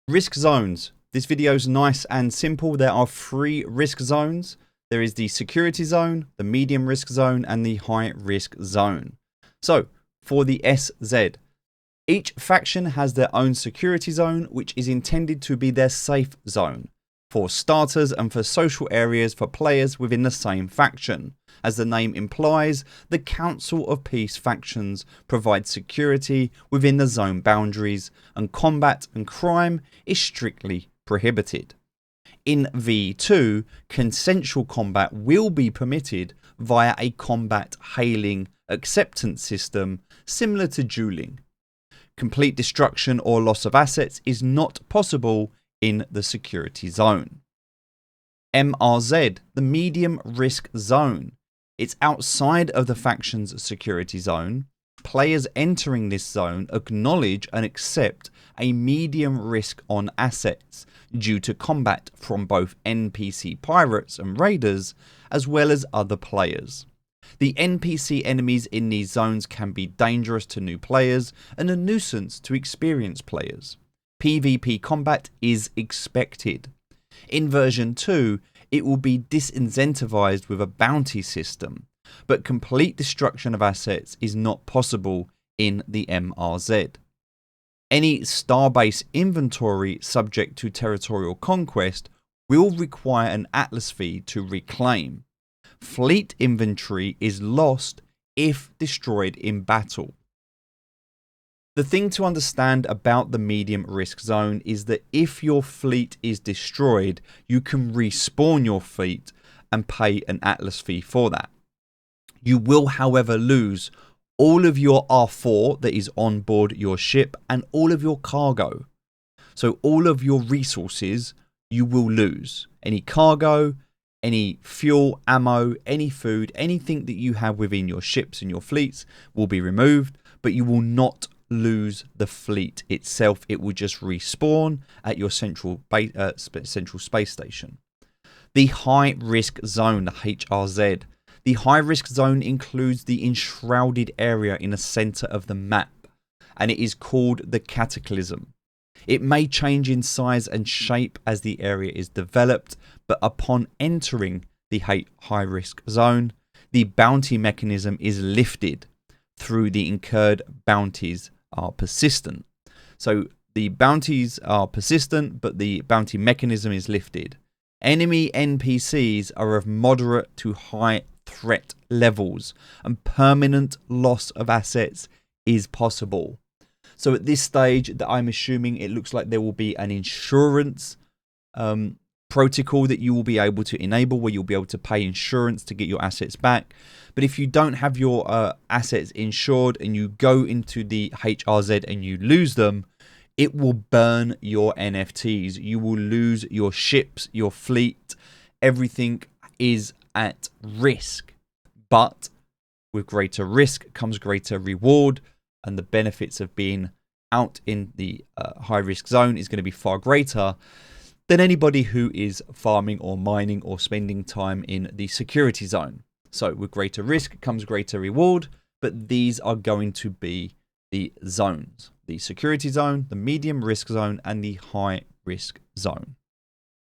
Risk zones. This video is nice and simple. There are 3 risk zones. There is the security zone, the medium risk zone, and the high risk zone. So for the SZ, each faction has their own security zone, which is intended to be their safe zone for starters and for social areas for players within the same faction. As the name implies, the Council of Peace factions provide security within the zone boundaries, and combat and crime is strictly prohibited. In V2, consensual combat will be permitted via a combat hailing acceptance system similar to dueling. Complete destruction or loss of assets is not possible in the security zone. MRZ, the medium risk zone. It's outside of the faction's security zone. Players entering this zone acknowledge and accept a medium risk on assets due to combat from both NPC pirates and raiders, as well as other players. The NPC enemies in these zones can be dangerous to new players and a nuisance to experienced players. PvP combat is expected. In version 2, it will be disincentivized with a bounty system, but complete destruction of assets is not possible in the MRZ. Any starbase inventory subject to territorial conquest will require an Atlas fee to reclaim. Fleet inventory is lost if destroyed in battle. The thing to understand about the medium risk zone is that if your fleet is destroyed, you can respawn your fleet and pay an Atlas fee for that. You will, however, lose all of your R4 that is on board your ship and all of your cargo. So all of your resources you will lose. Any cargo, any fuel, ammo, any food, anything that you have within your ships and your fleets will be removed, but you will not lose the fleet itself. It will just respawn at your central space station. The high risk zone, the HRZ. The high risk zone includes the enshrouded area in the center of the map, and it is called the Cataclysm. It may change in size and shape as the area is developed, but upon entering the high risk zone, the bounty mechanism is lifted through the incurred bounties are persistent. So the bounties are persistent, but the bounty mechanism is lifted. Enemy NPCs are of moderate to high threat levels, and permanent loss of assets is possible. So at this stage, that I'm assuming it looks like there will be an insurance protocol that you will be able to enable, where you'll be able to pay insurance to get your assets back. But if you don't have your assets insured and you go into the HRZ and you lose them, it will burn your NFTs. You will lose your ships, your fleet. Everything is at risk. But with greater risk comes greater reward, and the benefits of being out in the high risk zone is going to be far greater than anybody who is farming or mining or spending time in the security zone. So with greater risk comes greater reward, but these are going to be the zones: the security zone, the medium risk zone, and the high risk zone.